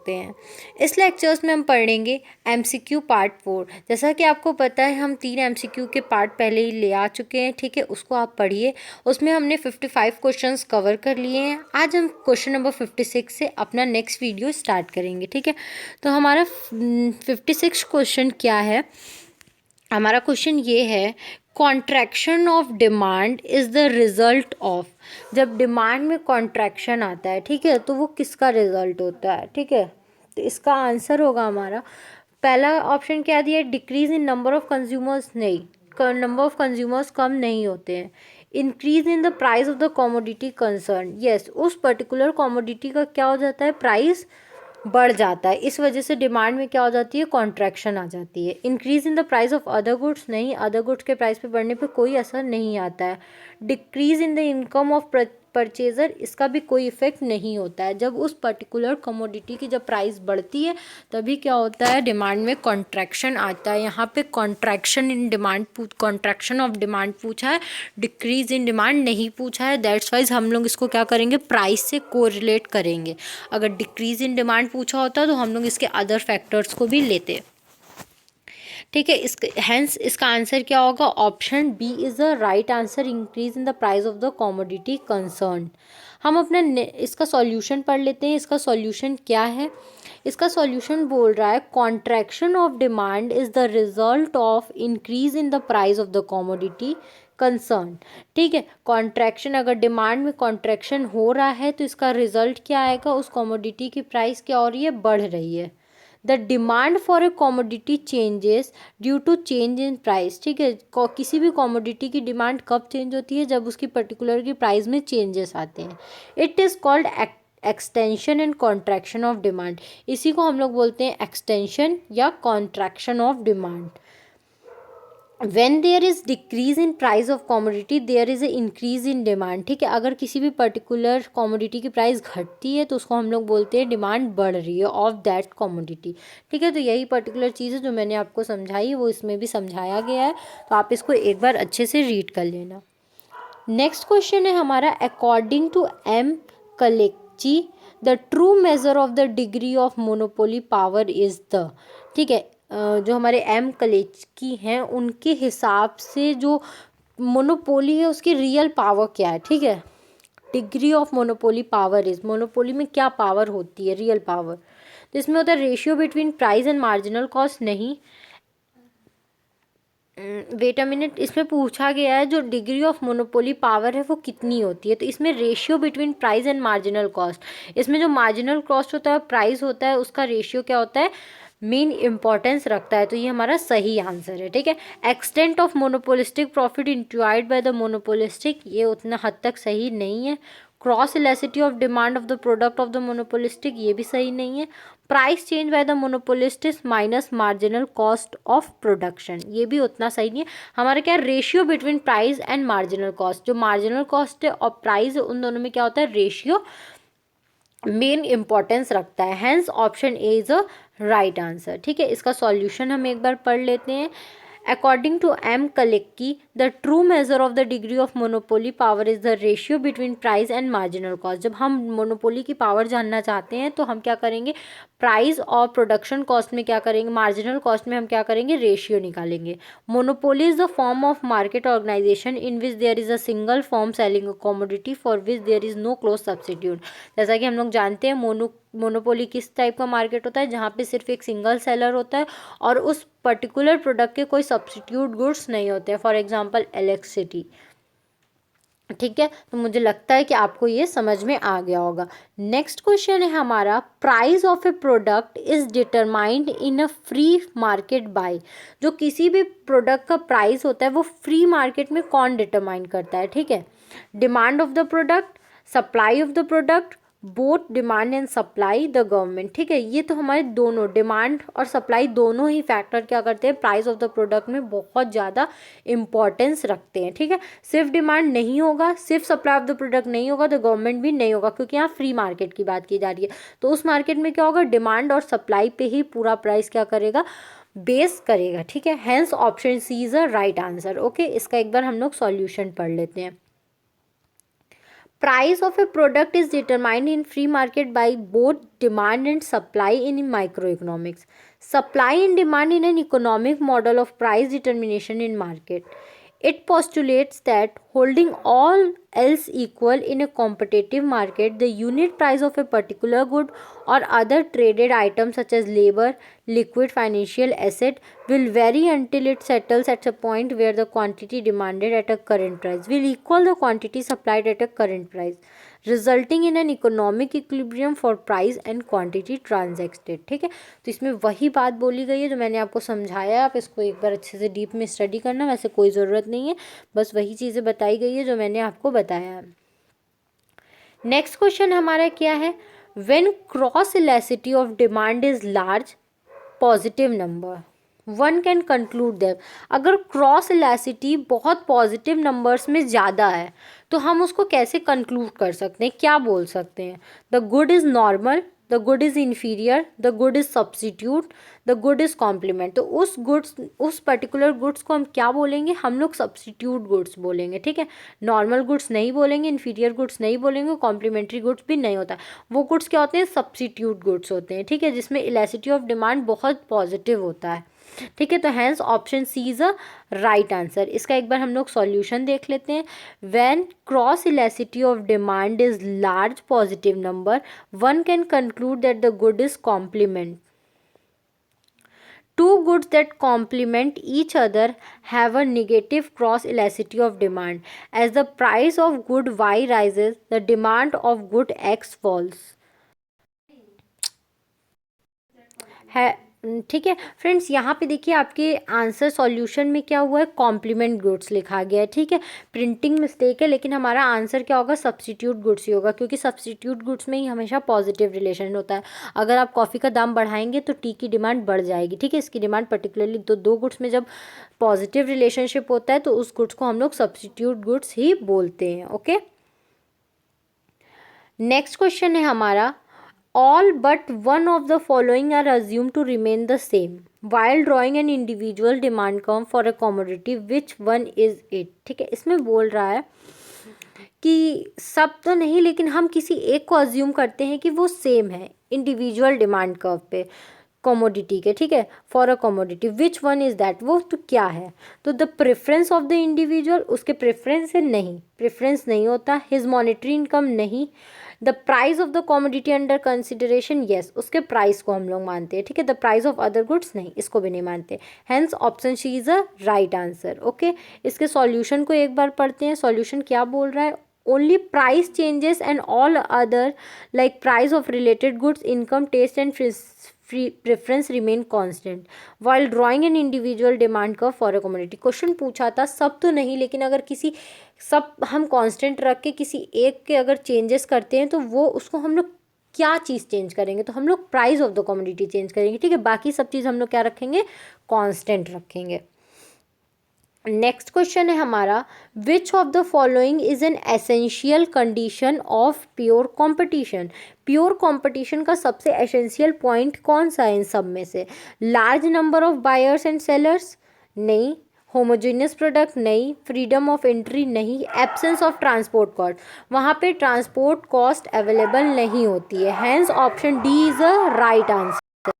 सकते हैं। इस लेक्चर्स में हम पढ़ेंगे MCQ पार्ट 4। जैसा कि आपको पता है हम 3 MCQ के पार्ट पहले ही ले आ चुके हैं, ठीक है, उसको आप पढ़िए। उसमें हमने 55 क्वेश्चंस कवर कर लिए हैं। आज हम क्वेश्चन नंबर 56 से अपना नेक्स्ट वीडियो स्टार्ट करेंगे, ठीक है। तो हमारा 56 क्वेश्चन क्या है? हमारा क्वेश्चन ये है, contraction of demand is the result of. जब डिमांड में कॉन्ट्रैक्शन आता है, ठीक है, तो वो किसका रिजल्ट होता है, ठीक है। तो इसका आंसर होगा हमारा पहला ऑप्शन क्या दिया है, decrease in number of consumers. नहीं, नंबर ऑफ कंज्यूमर्स कम नहीं होते हैं। Increase in the price of the commodity concern. Yes, उस पर्टिकुलर कॉमोडिटी का क्या हो जाता है, प्राइस बढ़ जाता है। इस वजह से डिमांड में क्या हो जाती है, कॉन्ट्रैक्शन आ जाती है। Increase in the price of other goods. नहीं, अदर गुड्स के प्राइस पे बढ़ने पे कोई असर नहीं आता है। Decrease in the income of purchaser, इसका भी कोई इफेक्ट नहीं होता है। जब उस पर्टिकुलर कमोडिटी की जब प्राइस बढ़ती है तभी क्या होता है, डिमांड में कॉन्ट्रैक्शन आता है। यहाँ पे contraction in demand contraction of demand पूछा है, डिक्रीज इन डिमांड नहीं पूछा है। दैट्स वाइज हम लोग इसको क्या करेंगे, प्राइस से कोरिलेट करेंगे। अगर डिक्रीज इन डिमांड पूछा होता तो हम लोग इसके अदर फैक्टर्स को भी लेते, ठीक है। हेंस इसका आंसर क्या होगा, option B is the right answer, increase in the price of the commodity concern. हम अपना इसका सॉल्यूशन पढ़ लेते हैं। इसका सॉल्यूशन क्या है, इसका सॉल्यूशन बोल रहा है contraction of demand is the result of increase in the price of the commodity concern, ठीक है। कॉन्ट्रैक्शन, अगर डिमांड में कॉन्ट्रैक्शन हो रहा है तो इसका रिजल्ट क्या आएगा, उस कॉमोडिटी की प्राइस क्या हो रही है, बढ़ रही है। The demand for a commodity changes due to change in price, ठीक है। किसी भी कॉमोडिटी की डिमांड कब चेंज होती है, जब उसकी पर्टिकुलर की प्राइस में चेंजेस आते हैं। It is called extension and contraction of demand. इसी को हम लोग बोलते हैं एक्सटेंशन या contraction of demand. When there is decrease in price of commodity there is a increase in demand, ठीक है। अगर किसी भी पर्टिकुलर कॉमोडिटी की प्राइस घटती है तो उसको हम लोग बोलते हैं डिमांड बढ़ रही है ऑफ दैट कॉमोडिटी, ठीक है। तो यही पर्टिकुलर चीज़ है जो मैंने आपको समझाई, वो इसमें भी समझाया गया है, तो आप इसको एक बार अच्छे से रीड कर लेना। नेक्स्ट क्वेश्चन है हमारा, according to M. Kalecki the true measure of the degree of monopoly power is the, ठीक है। जो हमारे M. कलेक्ची हैं उनके हिसाब से जो मोनोपोली है उसकी रियल पावर क्या है, ठीक है। Degree of monopoly power is, monopoly में क्या पावर होती है, रियल पावर। तो इसमें होता है ratio between price and marginal cost. नहीं, वेट अ मिनट, इसमें पूछा गया है जो डिग्री ऑफ मोनोपोली पावर है वो कितनी होती है, तो इसमें ratio between price and marginal cost. इसमें जो मार्जिनल कॉस्ट होता है, प्राइस होता है, उसका रेशियो क्या होता है, मेन इंपॉर्टेंस रखता है। तो ये हमारा सही आंसर है, ठीक है। Extent of monopolistic profit enjoyed by the monopolistic, ये उतना हद तक सही नहीं है। Cross elasticity of demand of the product of the monopolistic, ये भी सही नहीं है। Price change by the monopolist minus marginal cost of production, ये भी उतना सही नहीं है। हमारा क्या, ratio between price and marginal cost, जो मार्जिनल कॉस्ट है और प्राइस है उन दोनों में क्या होता है, रेशियो मेन इंपॉर्टेंस रखता है। Hence option A is a right answer, ठीक है। इसका सॉल्यूशन हम एक बार पढ़ लेते हैं। According to M. Kalecki the true measure of the degree of monopoly power is the ratio between price and marginal cost. जब हम मोनोपोली की पावर जानना चाहते हैं तो हम क्या करेंगे, प्राइस और प्रोडक्शन कॉस्ट में क्या करेंगे, मार्जिनल कॉस्ट में हम क्या करेंगे, रेशियो निकालेंगे। Monopoly is the form of market organisation in which there is a single form selling a commodity for which there is no close substitute. जैसा कि हम लोग जानते हैं मोनोपोली किस टाइप का मार्केट होता है, जहाँ पे सिर्फ एक सिंगल सेलर होता है और उस पर्टिकुलर प्रोडक्ट के कोई सब्स्टिट्यूट गुड्स नहीं होते हैं, फॉर एग्जांपल इलेक्ट्रिसिटी, ठीक है। तो मुझे लगता है कि आपको ये समझ में आ गया होगा। नेक्स्ट क्वेश्चन है हमारा, price of a product is determined in a free market by. जो किसी भी प्रोडक्ट का प्राइस होता है वो फ्री मार्केट में कौन डिटरमाइन करता है, ठीक है। Demand of the product, supply of the product, both demand and supply the government, ठीक है। ये तो हमारे दोनों डिमांड और सप्लाई दोनों ही फैक्टर क्या करते हैं, प्राइस ऑफ द प्रोडक्ट में बहुत ज़्यादा इंपॉर्टेंस रखते हैं, ठीक है। सिर्फ डिमांड नहीं होगा, सिर्फ सप्लाई ऑफ द प्रोडक्ट नहीं होगा तो गवर्नमेंट भी नहीं होगा, क्योंकि यहाँ फ्री मार्केट की बात की जा रही है। तो उस मार्केट में क्या होगा, डिमांड और सप्लाई पे ही पूरा प्राइस क्या करेगा, बेस करेगा, ठीक है। Hence option C is a right answer, okay. इसका एक बार हम लोग सॉल्यूशन पढ़ लेते हैं। Price of a product is determined in free market by both demand and supply in microeconomics. Supply and demand in an economic model of price determination in market. It postulates that holding all else equal in a competitive market, the unit price of a particular good or other traded item such as labor, liquid financial asset will vary until it settles at a point where the quantity demanded at a current price will equal the quantity supplied at a current price, resulting in an economic equilibrium for price and quantity transacted. ठीक है, तो इसमें वही बात बोली गई है जो मैंने आपको समझाया। आप इसको एक बार अच्छे से डीप में स्टडी करना, वैसे कोई ज़रूरत नहीं है, बस वही चीज़ें बताई गई है जो मैंने आपको बताया है। नेक्स्ट क्वेश्चन हमारा क्या है, when cross elasticity of demand is large positive number one can conclude that, अगर क्रॉस इलास्टिसिटी बहुत पॉजिटिव नंबर्स में ज़्यादा है तो हम उसको कैसे कंक्लूड कर सकते हैं, क्या बोल सकते हैं, the good is normal, the good is inferior, the good is substitute, the good is complement. तो उस पर्टिकुलर गुड्स को हम क्या बोलेंगे, हम लोग सब्स्टिट्यूट गुड्स बोलेंगे। ठीक है, नॉर्मल गुड्स नहीं बोलेंगे, इन्फीरियर गुड्स नहीं बोलेंगे, कॉम्प्लीमेंट्री गुड्स भी नहीं होता। वो गुड्स क्या होते हैं, सब्स्टिट्यूट गुड्स होते हैं। ठीक है, जिसमें इलास्टिसिटी ऑफ डिमांड बहुत पॉजिटिव होता है। ठीक है, तो hence option C is a right answer. इसका एक बार हम लोग सॉल्यूशन देख लेते हैं। When cross elasticity of demand is large positive number one can conclude that the good is complement. Two goods that complement each other have a negative cross elasticity of demand. As the price of good Y rises, the demand of good X falls. ठीक है friends, यहाँ पे देखिए आपके answer solution में क्या हुआ है, कॉम्प्लीमेंट गुड्स लिखा गया है। ठीक है, प्रिंटिंग मिस्टेक है, लेकिन हमारा आंसर क्या होगा, सब्स्टिट्यूट गुड्स ही होगा, क्योंकि सब्स्टिट्यूट गुड्स में ही हमेशा पॉजिटिव रिलेशन होता है। अगर आप कॉफ़ी का दाम बढ़ाएंगे तो टी की डिमांड बढ़ जाएगी। ठीक है, इसकी डिमांड पर्टिकुलरली तो दो गुड्स में जब पॉजिटिव रिलेशनशिप होता है तो उस गुड्स को हम लोग सब्स्टिट्यूट गुड्स ही बोलते हैं। ओके, नेक्स्ट क्वेश्चन है हमारा, all but one of the following are assumed to remain the same while drawing an individual demand curve for a commodity, which one is it? ठीक है, इसमें बोल रहा है कि सब तो नहीं, लेकिन हम किसी एक को अज्यूम करते हैं कि वो सेम है इंडिविजुअल डिमांड कर्व पे कमोडिटी के। ठीक है, for a commodity, which one is that, वो तो क्या है, तो the preference of the individual, उसके प्रेफरेंस है, नहीं प्रेफरेंस नहीं होता, हिज मॉनेटरी इनकम नहीं, the price of the commodity under consideration, yes उसके प्राइस को हम लोग मानते हैं। ठीक है, the price of other goods नहीं, इसको भी नहीं मानते। Hence option C is a right answer. Okay, इसके सॉल्यूशन को एक बार पढ़ते हैं। सॉल्यूशन क्या बोल रहा है, only price changes and all other like price of related goods, income, taste and preference remain constant while drawing an individual demand curve for a commodity। Question पूछा था सब तो नहीं, लेकिन अगर किसी सब हम कांस्टेंट रख के किसी एक के अगर चेंजेस करते हैं तो वो उसको हम लोग क्या चीज़ चेंज करेंगे, तो हम लोग price of the commodity change करेंगे। ठीक है, बाकी सब चीज़ हम लोग क्या रखेंगे, कांस्टेंट रखेंगे। नेक्स्ट क्वेश्चन है हमारा, which of the following is an essential condition of pure competition. Pure competition का सबसे एसेंशियल पॉइंट कौन सा है इन सब में से, large number of buyers and sellers नहीं, होमोजेनियस प्रोडक्ट नहीं, फ्रीडम ऑफ एंट्री नहीं, एब्सेंस ऑफ ट्रांसपोर्ट कॉस्ट, वहाँ पे ट्रांसपोर्ट कॉस्ट अवेलेबल नहीं होती है। Hence option D is a right answer.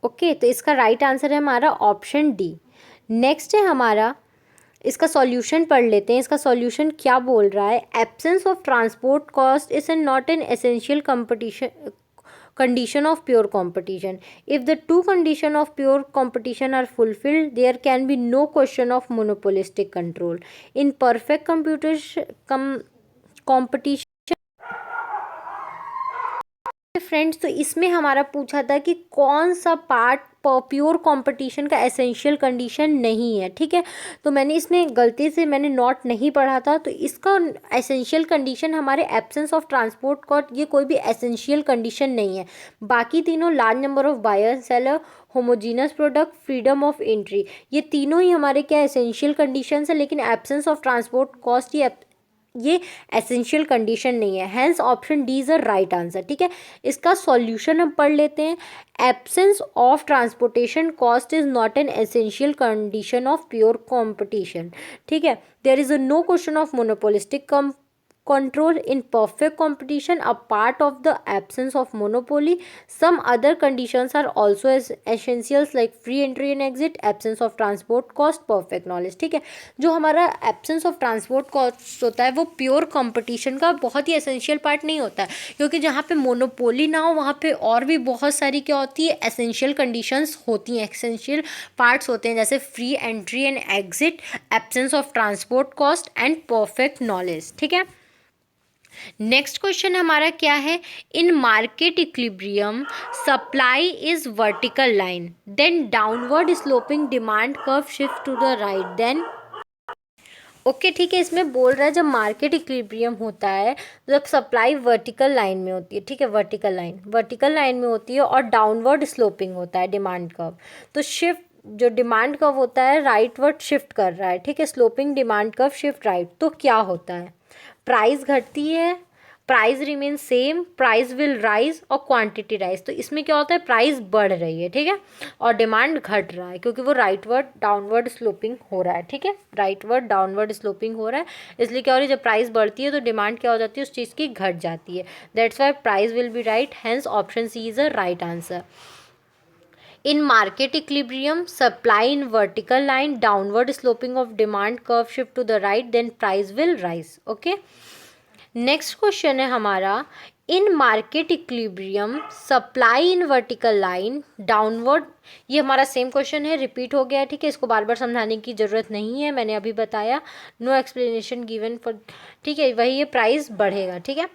Okay, तो इसका राइट आंसर है हमारा ऑप्शन डी। नेक्स्ट है हमारा, इसका सॉल्यूशन पढ़ लेते हैं। इसका सॉल्यूशन क्या बोल रहा है, absence of transport cost is an not an essential competition condition of pure competition. If the two condition of pure competition are fulfilled, there can be no question of monopolistic control. In perfect competition friends, तो इसमें हमारा पूछा था कि कौन सा part pure competition का essential condition नहीं है। ठीक है, तो मैंने इसमें गलती से मैंने नॉट नहीं पढ़ा था, तो इसका एसेंशियल कंडीशन हमारे एब्सेंस ऑफ ट्रांसपोर्ट कॉस्ट, ये कोई भी एसेंशियल कंडीशन नहीं है। बाकी तीनों, large number of buyer seller, homogeneous product, freedom of entry, ये तीनों ही हमारे क्या एसेंशियल कंडीशंस है, लेकिन एब्सेंस ऑफ ट्रांसपोर्ट कॉस्ट ये एसेंशियल कंडीशन नहीं है। Hence option D is a right answer. ठीक है, इसका सॉल्यूशन हम पढ़ लेते हैं। Absence of transportation cost is not an essential condition of pure competition. ठीक है, there is a no question of monopolistic control in perfect competition, a part of the absence of monopoly. Some other conditions are also as essentials like free entry and exit, absence of transport cost, perfect knowledge. ठीक है, जो हमारा absence of transport cost होता है वो pure competition का बहुत ही essential part नहीं होता है, क्योंकि जहाँ पे मोनोपोली ना हो वहाँ पे और भी बहुत सारी क्या होती है, एसेंशियल कंडीशंस होती हैं, एसेंशियल पार्ट्स होते हैं, जैसे free entry and exit, absence of transport cost and perfect knowledge. ठीक है, नेक्स्ट क्वेश्चन हमारा क्या है, in market equilibrium supply is vertical line, then downward sloping demand curve shift to the right, then okay. ठीक है, इसमें बोल रहा है जब मार्केट इक्विलिब्रियम होता है जब सप्लाई वर्टिकल लाइन में होती है. ठीक है, वर्टिकल लाइन में होती है और डाउनवर्ड स्लोपिंग होता है डिमांड कर्व. तो शिफ्ट जो डिमांड कर्व होता है राइटवर्ड शिफ्ट कर रहा है. ठीक है, sloping demand curve shift right. तो क्या होता है, प्राइस घटती है, price remain same, price will rise और क्वांटिटी राइज. तो इसमें क्या होता है, प्राइस बढ़ रही है. ठीक है, और डिमांड घट रहा है क्योंकि वो राइटवर्ड डाउनवर्ड स्लोपिंग हो रहा है. ठीक है, राइटवर्ड डाउनवर्ड स्लोपिंग हो रहा है, इसलिए क्या हो रही है, जब प्राइस बढ़ती है तो डिमांड क्या हो जाती है, उस चीज़ की घट जाती है. That's why price will be right, hence option C is a right answer. In market equilibrium, supply in vertical line, downward sloping of demand curve shift to the right, then price will rise. Okay. Next question है हमारा, इन market equilibrium supply in vertical line downward. ये हमारा same question है, repeat हो गया है. ठीक है, इसको बार बार समझाने की ज़रूरत नहीं है, मैंने अभी बताया. No explanation given for. ठीक है, वही ये प्राइस बढ़ेगा. ठीक है,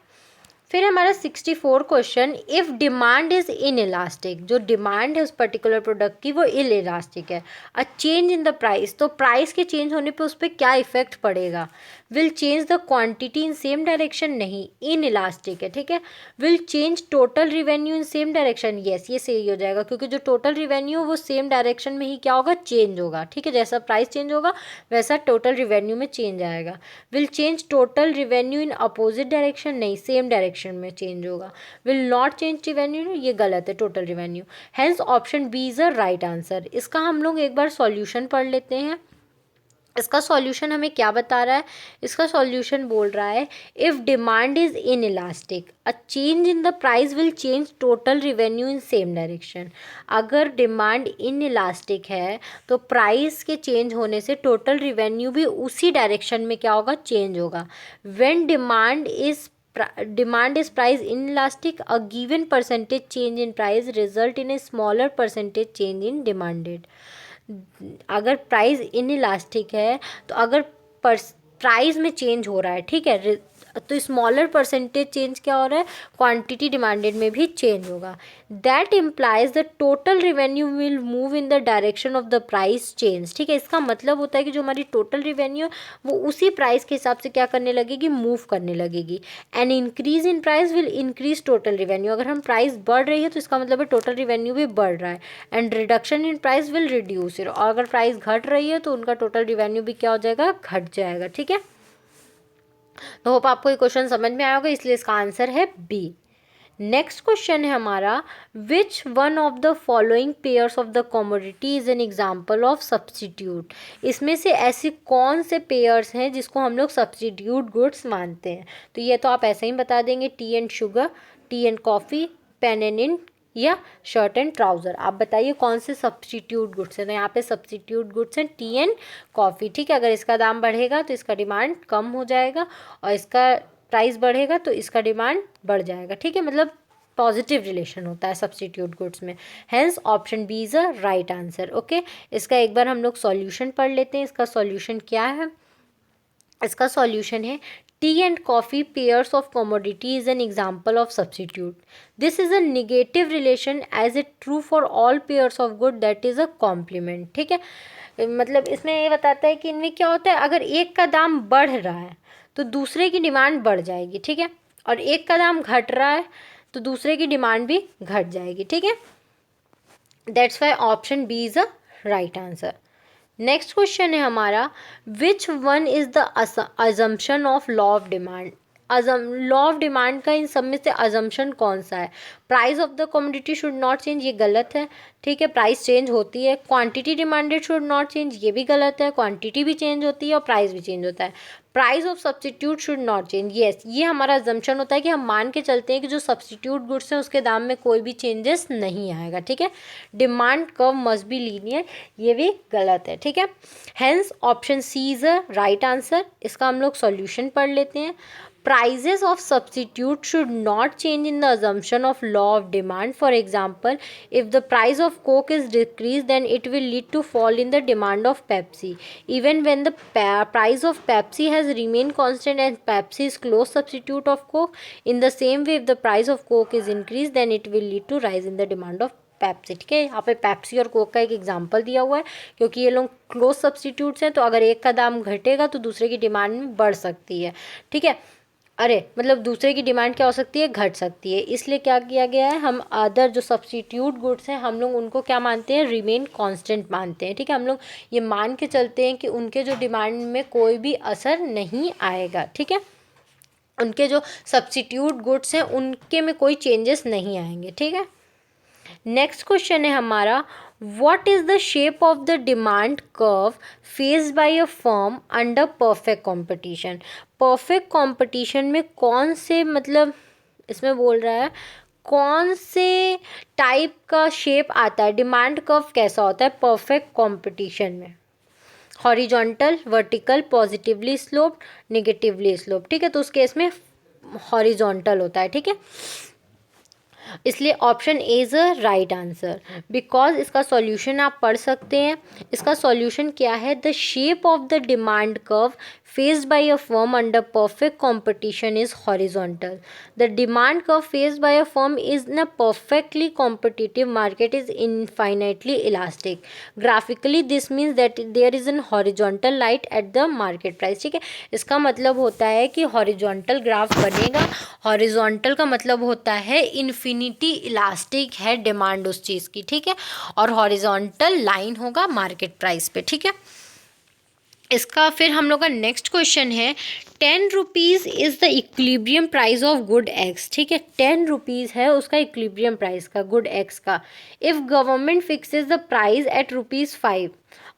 फिर हमारा 64 question, if demand is in elastic, जो डिमांड है उस पर्टिकुलर प्रोडक्ट की वो इन इलास्टिक है, a change in the price, तो प्राइस के चेंज होने पे उस पर क्या इफेक्ट पड़ेगा. Will change the quantity in same direction, नहीं, इन इलास्टिक है. ठीक है, will change total revenue in same direction, yes, ये सही हो जाएगा क्योंकि जो टोटल रिवेन्यू वो सेम डायरेक्शन में ही क्या होगा, चेंज होगा. ठीक है, जैसा प्राइस चेंज होगा वैसा टोटल रिवेन्यू में चेंज आएगा. Will change total revenue in opposite direction, नहीं, सेम डायरेक्शन में चेंज होगा. विल नॉट चेंज रिवेन्यू, ये गलत है, total revenue. Hence option B is a right answer. इसका हम लोग एक बार सॉल्यूशन पढ़ लेते हैं. इसका सॉल्यूशन हमें क्या बता रहा है, इसका सॉल्यूशन बोल रहा है, if demand is in elastic, a change in the price will change total revenue in same direction. अगर डिमांड इन इलास्टिक है तो प्राइस के चेंज होने से टोटल रिवेन्यू भी उसी डायरेक्शन में क्या होगा, चेंज होगा. When demand is price inelastic, a given percentage change in price result in a smaller percentage change in demanded. अगर प्राइस इनइलास्टिक है तो अगर प्राइस में चेंज हो रहा है, ठीक है, तो स्मॉलर परसेंटेज चेंज क्या हो रहा है, क्वांटिटी डिमांडेड में भी चेंज होगा. That implies the total revenue will move in the direction of the price change. ठीक है, इसका मतलब होता है कि जो हमारी टोटल रिवेन्यू वो उसी प्राइस के हिसाब से क्या करने लगेगी, मूव करने लगेगी. And increase in price will increase total revenue. अगर हम प्राइस बढ़ रही है तो इसका मतलब है टोटल रिवेन्यू भी बढ़ रहा है. And reduction in price will reduce. और अगर प्राइस घट रही है तो उनका टोटल रिवेन्यू भी क्या हो जाएगा, घट जाएगा. ठीक है, तो होप आपको ये क्वेश्चन समझ में आया होगा, इसलिए इसका आंसर है बी. नेक्स्ट क्वेश्चन है हमारा, which one of the following pairs of the commodity is an example of substitute. इसमें से ऐसे कौन से पेयर्स हैं जिसको हम लोग सब्सटीट्यूट गुड्स मानते हैं. तो ये तो आप ऐसे ही बता देंगे, tea and sugar, tea and coffee, pen and ink या शर्ट एंड ट्राउज़र. आप बताइए कौन से सब्सटीट्यूट गुड्स हैं. तो यहाँ पे सब्सटीट्यूट गुड्स हैं टी एंड कॉफ़ी. ठीक है, अगर इसका दाम बढ़ेगा तो इसका डिमांड कम हो जाएगा और इसका प्राइस बढ़ेगा तो इसका डिमांड बढ़ जाएगा. ठीक है, मतलब पॉजिटिव रिलेशन होता है सब्सटीट्यूट गुड्स में. Hence option B is a right answer. Okay, इसका एक बार हम लोग सॉल्यूशन पढ़ लेते हैं. इसका सॉल्यूशन क्या है, इसका सॉल्यूशन है, tea and coffee pairs of commodity is an example of substitute. This is a negative relation as it true for all pairs of good, that is a complement. ठीक है, मतलब इसमें ये बताता है कि इनमें क्या होता है, अगर एक का दाम बढ़ रहा है तो दूसरे की डिमांड बढ़ जाएगी. ठीक है, और एक का दाम घट रहा है तो दूसरे की डिमांड भी घट जाएगी. ठीक है, that's why option B is a right answer. Next question है हमारा, which one is the assumption of law of demand. Law of demand का इन सब में से अजम्पशन कौन सा है. Price of the commodity should not change, ये गलत है. ठीक है, प्राइस चेंज होती है. Quantity demanded should not change, ये भी गलत है. क्वांटिटी भी चेंज होती है और प्राइस भी चेंज होता है. Price of substitute should not change, yes ये हमारा अजम्पशन होता है कि हम मान के चलते हैं कि जो सब्सटीट्यूट गुड्स हैं उसके दाम में कोई भी चेंजेस नहीं आएगा, ठीक है। Demand curve must be linear, ये भी गलत है, ठीक है। Hence option C is a right answer. इसका हम लोग सॉल्यूशन पढ़ लेते हैं। Prices of substitute should not change in the assumption of law of demand. For example, if the price of Coke is decreased, then it will lead to fall in the demand of Pepsi. Even when the price of Pepsi has remained constant and Pepsi is close substitute of Coke, in the same way, if the price of Coke is increased, then it will lead to rise in the demand of Pepsi, ठीक है। यहाँ पे Pepsi और Coke का एक example दिया हुआ है क्योंकि ये लोग क्लोज सब्सटीट्यूट्स हैं, तो अगर एक का दाम घटेगा तो दूसरे की डिमांड में बढ़ सकती है, ठीक है। अरे मतलब दूसरे की डिमांड क्या हो सकती है, घट सकती है। इसलिए क्या किया गया है, हम अदर जो सब्सटीट्यूट गुड्स हैं हम लोग उनको क्या मानते हैं, रिमेन कांस्टेंट मानते हैं, ठीक है। हम लोग ये मान के चलते हैं कि उनके जो डिमांड में कोई भी असर नहीं आएगा, ठीक है। उनके जो सब्सटीट्यूट गुड्स हैं उनके में कोई चेंजेस नहीं आएंगे, ठीक है। नेक्स्ट क्वेश्चन है हमारा, what is the shape of the demand curve faced by a firm under perfect competition? perfect competition में कौन से, मतलब इसमें बोल रहा है कौन से टाइप का शेप आता है, डिमांड कर्व कैसा होता है परफेक्ट कंपटीशन में? Horizontal, vertical, positively sloped, negatively sloped, ठीक है। तो उस केस में हॉरिजॉन्टल होता है, ठीक है। इसलिए option A is a right answer. Because इसका सॉल्यूशन आप पढ़ सकते हैं। इसका सॉल्यूशन क्या है, the shape of the demand curve faced by a firm under perfect competition is horizontal. The demand curve faced by a firm is in a perfectly competitive market is infinitely elastic. Graphically this means that there is an horizontal light at the market price, ठीक है। इसका मतलब होता है कि horizontal graph बनेगा। horizontal का मतलब होता है इन्फिनिटी इलास्टिक है डिमांड उस चीज़ की, ठीक है। और horizontal लाइन होगा मार्केट प्राइस पे, ठीक है। इसका फिर हम लोग का नेक्स्ट क्वेश्चन है, 10 rupees is the equilibrium price of good eggs, ठीक है। 10 रुपीज़ है उसका इक्विलिब्रियम प्राइस का, गुड एग्स का। If government fixes the price at ₹5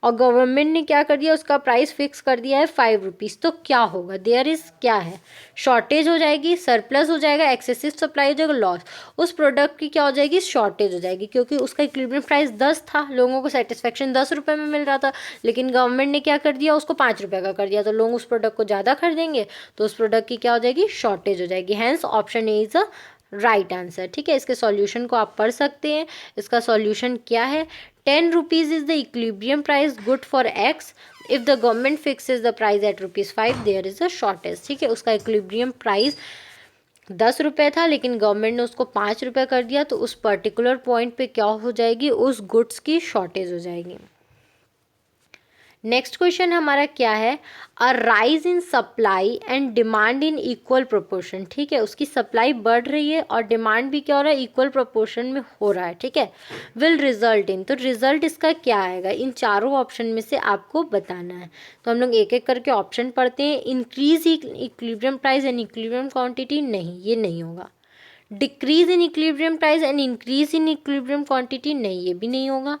और गवर्नमेंट ने क्या कर दिया, उसका प्राइस फिक्स कर दिया है 5 रुपीज़, तो क्या होगा, देयर इज़ क्या है, शॉर्टेज हो जाएगी, सरप्लस हो जाएगा, एक्सेसिव सप्लाई हो जाएगा, लॉस। उस प्रोडक्ट की क्या हो जाएगी, शॉर्टेज हो जाएगी, क्योंकि उसका इक्विलिब्रियम प्राइस 10 था, लोगों को सेटिस्फेक्शन 10 रुपये में मिल रहा था, लेकिन गवर्नमेंट ने क्या कर दिया, उसको 5 रुपये का कर दिया, तो लोग उस प्रोडक्ट को ज़्यादा खरीदेंगे, तो उस प्रोडक्ट की क्या हो जाएगी, शॉर्टेज हो जाएगी। Hence option A is a right answer, ठीक है। इसके सॉल्यूशन को आप पढ़ सकते हैं। इसका सॉल्यूशन क्या है, 10 rupees is the equilibrium price good for X, if the government fixes the price at ₹5 there is a shortage, ठीक है। उसका इक्विलिब्रियम प्राइस 10 रुपये था, लेकिन गवर्नमेंट ने उसको 5 रुपये कर दिया, तो उस पर्टिकुलर पॉइंट पे क्या हो जाएगी, उस गुड्स की शॉर्टेज हो जाएगी। नेक्स्ट क्वेश्चन हमारा क्या है, a rise in supply and demand in equal proportion, ठीक है। उसकी सप्लाई बढ़ रही है और डिमांड भी क्या हो रहा है, इक्वल प्रोपोर्शन में हो रहा है, ठीक है। विल रिजल्ट इन, तो रिजल्ट इसका क्या आएगा, इन चारों ऑप्शन में से आपको बताना है। तो हम लोग एक एक करके ऑप्शन पढ़ते हैं। Increase equilibrium price and equilibrium quantity, नहीं ये नहीं होगा। Decrease in equilibrium price and increase in equilibrium quantity, नहीं ये भी नहीं होगा।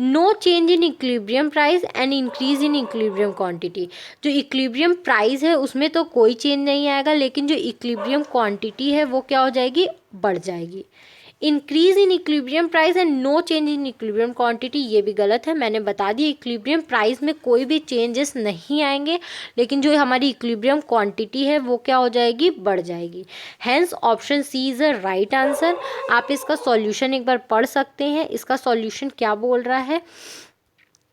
No change in equilibrium price and increase in equilibrium quantity, जो इक्विलिब्रियम प्राइस है उसमें तो कोई चेंज नहीं आएगा, लेकिन जो इक्विलिब्रियम क्वांटिटी है वो क्या हो जाएगी, बढ़ जाएगी। Increase in equilibrium price and no change in equilibrium quantity, ये भी गलत है। मैंने बता दिया इक्विलिब्रियम प्राइस में कोई भी चेंजेस नहीं आएंगे, लेकिन जो हमारी इक्विलिब्रियम क्वांटिटी है वो क्या हो जाएगी, बढ़ जाएगी। Hence option C is a right answer. आप इसका सॉल्यूशन एक बार पढ़ सकते हैं। इसका सॉल्यूशन क्या बोल रहा है,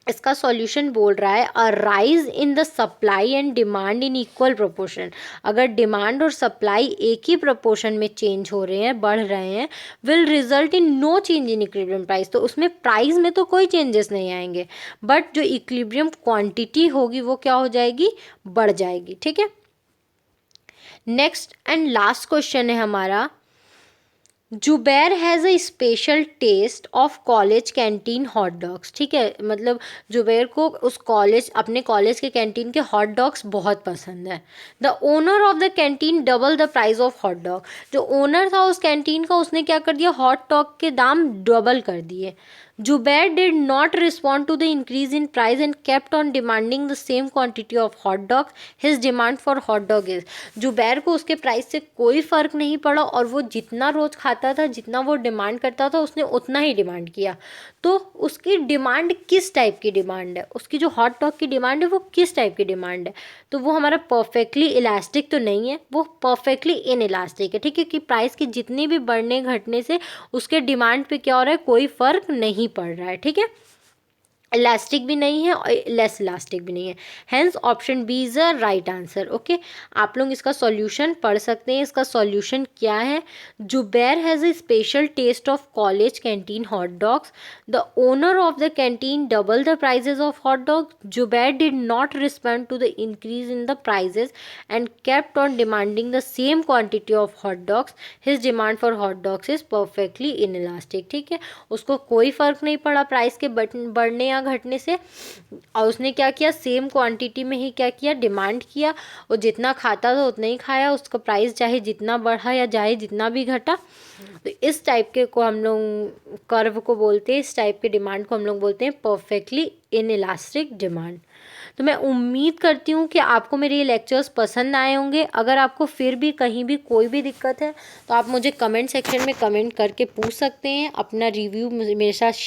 इसका सॉल्यूशन बोल रहा है a rise in the supply and demand in equal proportion. अगर डिमांड और सप्लाई एक ही प्रोपोर्शन में चेंज हो रहे हैं, बढ़ रहे हैं, will result in no change in equilibrium price, तो उसमें प्राइस में तो कोई चेंजेस नहीं आएंगे, बट जो इक्विलिब्रियम क्वांटिटी होगी वो क्या हो जाएगी, बढ़ जाएगी, ठीक है। नेक्स्ट एंड लास्ट क्वेश्चन है हमारा, Zubair has a special taste of college canteen hot dogs. ठीक है, मतलब जुबैर को उस कॉलेज अपने कॉलेज के कैंटीन के हॉट डॉग्स बहुत पसंद है। The owner of the canteen double the price of hot dog. जो ओनर था उस कैंटीन का उसने क्या कर दिया, हॉट डॉग के दाम डबल कर दिए। Zubair did not respond to the increase in price and kept on demanding the same quantity of hot dog. His demand for hot dog is, Zubair को उसके प्राइस से कोई फ़र्क नहीं पड़ा और वो जितना रोज़ खाता था, जितना वो डिमांड करता था, उसने उतना ही डिमांड किया। तो उसकी डिमांड किस टाइप की डिमांड है, उसकी जो हॉट डॉग की डिमांड है वो किस टाइप की डिमांड है, तो वो हमारा परफेक्टली इलास्टिक तो नहीं है, वो परफेक्टली इन इलास्टिक है। ठीक है, कि प्राइस की जितनी भी बढ़ने घटने से उसके डिमांड पे क्या हो रहा है, कोई फ़र्क नहीं पड़ रहा है। ठीक है, इलास्टिक भी नहीं है और लेस इलास्टिक भी नहीं है। Hence option B is a right answer. Okay, आप लोग इसका सॉल्यूशन पढ़ सकते हैं। इसका सॉल्यूशन क्या है, Zubair has a special taste of college canteen hot dogs. The owner of the canteen double the prices of hot dog. Zubair did not respond to the increase in the prices and kept on demanding the same quantity of hot dogs. His demand for hot dogs is perfectly inelastic. ठीक है, उसको कोई फ़र्क नहीं पड़ा price के बढ़ने या घटने से, और उसने क्या किया, सेम क्वांटिटी में ही क्या किया, डिमांड किया। और जितना खाता था उतना ही खाया, उसका प्राइस चाहे जितना बढ़ा या चाहे जितना भी घटा। तो इस टाइप के को हम लोग कर्व को बोलते हैं, इस टाइप के डिमांड को हम लोग बोलते हैं परफेक्टली इन इलास्टिक डिमांड। तो मैं उम्मीद करती हूँ कि आपको मेरे ये लेक्चर्स पसंद आए होंगे। अगर आपको फिर भी कहीं भी कोई भी दिक्कत है तो आप मुझे कमेंट सेक्शन में कमेंट करके पूछ सकते हैं, अपना रिव्यू मेरे साथ शेयर